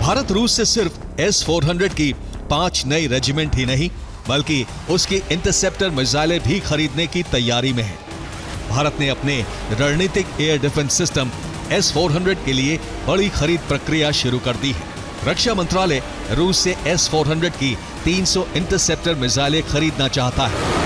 भारत रूस से सिर्फ S-400 की 5 नई रेजिमेंट ही नहीं बल्कि उसकी इंटरसेप्टर मिसाइलें भी खरीदने की तैयारी में है। भारत ने अपने रणनीतिक एयर डिफेंस सिस्टम S-400 के लिए बड़ी खरीद प्रक्रिया शुरू कर दी है। रक्षा मंत्रालय रूस से S-400 की 300 इंटरसेप्टर मिसाइलें खरीदना चाहता है।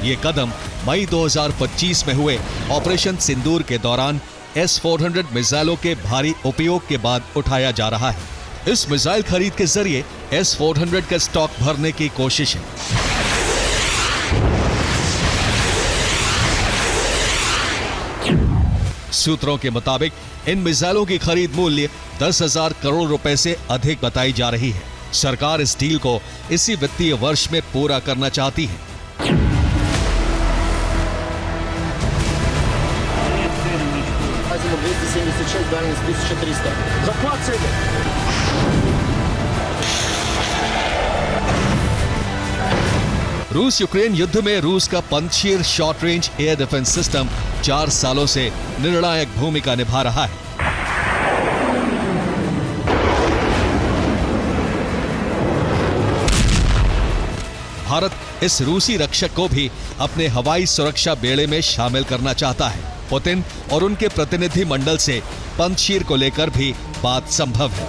ये कदम मई 2025 में हुए ऑपरेशन सिंदूर के दौरान S-400 मिसाइलों के भारी उपयोग के बाद उठाया जा रहा है। इस मिसाइल खरीद के जरिए S-400 का स्टॉक भरने की कोशिश है। सूत्रों के मुताबिक इन मिसाइलों की खरीद मूल्य 10,000 करोड़ रुपए से अधिक बताई जा रही है। सरकार इस डील को इसी वित्तीय वर्ष में पूरा करना चाहती है। रूस यूक्रेन युद्ध में रूस का Panjshir short range air defence system 4 सालों से निर्णायक भूमिका निभा रहा है। भारत इस रूसी रक्षक को भी अपने हवाई सुरक्षा बेड़े में शामिल करना चाहता है। पुतिन और उनके प्रतिनिधि मंडल से पंजशीर को लेकर भी बात संभव है।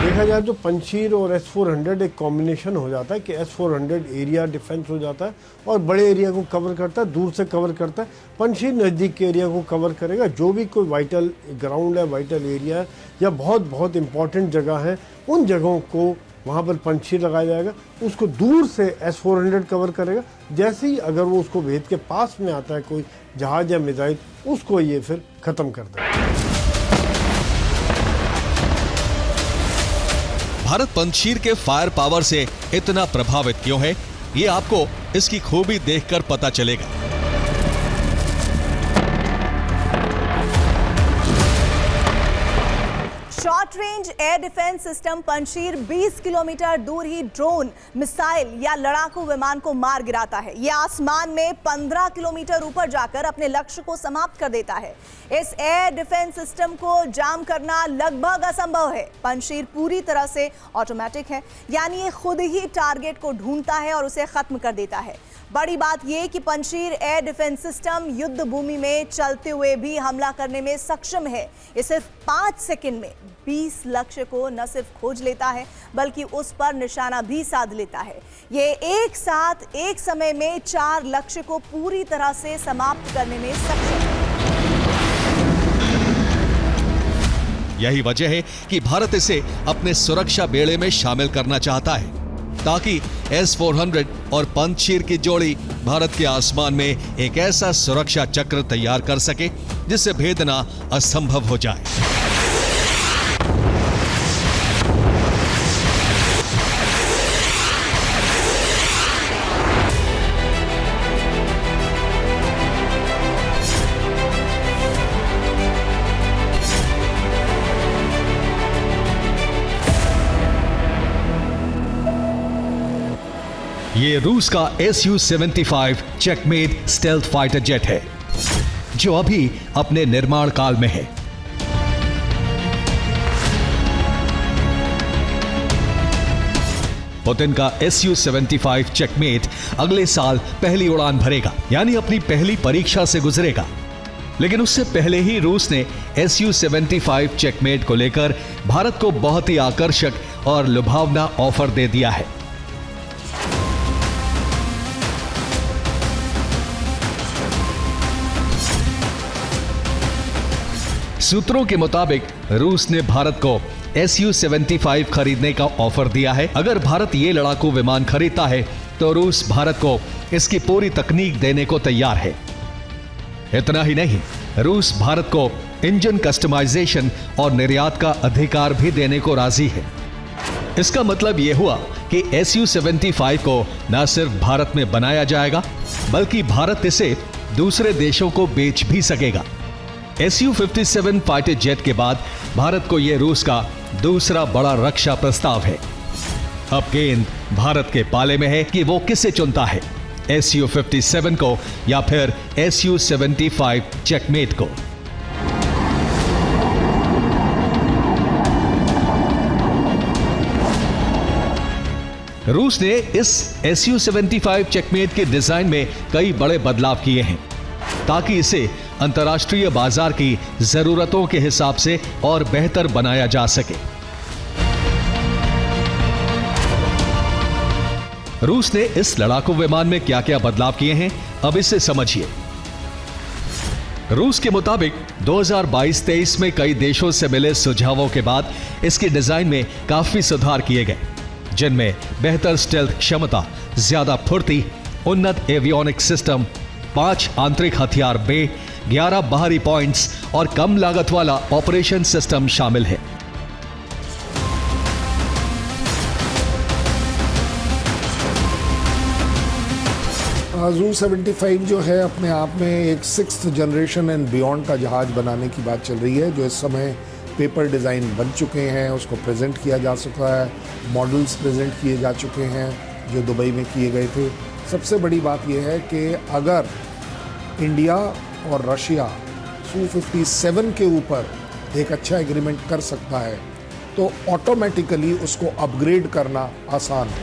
देखा जाए तो पंजशीर और S-400 एक कॉम्बिनेशन हो जाता है कि S-400 एरिया डिफेंस हो जाता है और बड़े एरिया को कवर करता है, दूर से कवर करता है। पंजशीर नज़दीक के एरिया को कवर करेगा। जो भी कोई वाइटल ग्राउंड है, वाइटल एरिया है या बहुत बहुत इंपॉर्टेंट जगह है, उन जगहों को वहाँ पर पंजशीर लगाया जाएगा। उसको दूर से S-400 कवर करेगा। जैसे ही अगर वो उसको भेद के पास में आता है कोई जहाज या मिसाइल, उसको ये फिर ख़त्म कर देगा। भारत पंजशीर के फायर पावर से इतना प्रभावित क्यों है, ये आपको इसकी खूबी देखकर पता चलेगा। Short range air defence system Panjshir 20 kilometre दूर ही ड्रोन, मिसाइल या लड़ाकू विमान को मार गिराता है। यह आसमान में 15 किलोमीटर ऊपर जाकर अपने लक्ष्य को समाप्त कर देता है। इस एयर डिफेंस सिस्टम को जाम करना लगभग असंभव है। पंजशीर पूरी तरह से ऑटोमेटिक है, यानी ये खुद ही टारगेट को ढूंढता है और उसे खत्म कर देता है। बड़ी बात यह कि पंजशीर एयर डिफेंस सिस्टम युद्ध भूमि में चलते हुए भी हमला करने में सक्षम है। ये सिर्फ 5 सेकंड में 20 लक्ष्य को न सिर्फ खोज लेता है बल्कि उस पर निशाना भी साध लेता है। ये एक साथ एक समय में 4 लक्ष्य को पूरी तरह से समाप्त करने में सक्षम है। यही वजह है कि भारत इसे अपने सुरक्षा बेड़े में शामिल करना चाहता है ताकि S-400 और पंजशीर की जोड़ी भारत के आसमान में एक ऐसा सुरक्षा चक्र तैयार कर सके जिसे भेदना असंभव हो जाए। ये रूस का Su-75 checkmate stealth fighter jet है जो अभी अपने निर्माण काल में है। पुतिन का Su-75 चेकमेट अगले साल पहली उड़ान भरेगा, यानी अपनी पहली परीक्षा से गुजरेगा। लेकिन उससे पहले ही रूस ने Su-75 चेकमेट को लेकर भारत को बहुत ही आकर्षक और लुभावना ऑफर दे दिया है। सूत्रों के मुताबिक रूस ने भारत को Su-75 खरीदने का ऑफर दिया है। अगर भारत ये लड़ाकू विमान खरीदता है तो रूस भारत को इसकी पूरी तकनीक देने को तैयार है। इतना ही नहीं, रूस भारत को इंजन कस्टमाइजेशन और निर्यात का अधिकार भी देने को राजी है। इसका मतलब यह हुआ कि Su-75 को न सिर्फ भारत में बनाया जाएगा बल्कि भारत इसे दूसरे देशों को बेच भी सकेगा। Su-57 फाइटर जेट के बाद भारत को यह रूस का दूसरा बड़ा रक्षा प्रस्ताव है। अब गेंद भारत के पाले में है कि वो किसे चुनता है, Su-57 को या फिर Su-75 चेकमेट को। रूस ने इस Su-75 चेकमेट के डिजाइन में कई बड़े बदलाव किए हैं ताकि इसे अंतर्राष्ट्रीय बाजार की जरूरतों के हिसाब से और बेहतर बनाया जा सके। रूस ने इस लड़ाकू विमान में क्या क्या बदलाव किए हैं, अब इसे समझिए। रूस के मुताबिक 2022-23 में कई देशों से मिले सुझावों के बाद इसके डिजाइन में काफी सुधार किए गए, जिनमें बेहतर स्टेल्थ क्षमता, ज्यादा फुर्ती, उन्नत एवियोनिक सिस्टम, 5 आंतरिक हथियार बे, 11 बाहरी पॉइंट्स और कम लागत वाला ऑपरेशन सिस्टम शामिल है। Su-75 जो है अपने आप में एक 6th जनरेशन एंड बियॉन्ड का जहाज बनाने की बात चल रही है, जो इस समय पेपर डिज़ाइन बन चुके हैं, उसको प्रेजेंट किया जा चुका है, मॉडल्स प्रेजेंट किए जा चुके हैं जो दुबई में किए गए थे। सबसे बड़ी बात यह है कि अगर इंडिया और रशिया Su-57 के ऊपर एक अच्छा एग्रीमेंट कर सकता है तो ऑटोमेटिकली उसको अपग्रेड करना आसान है।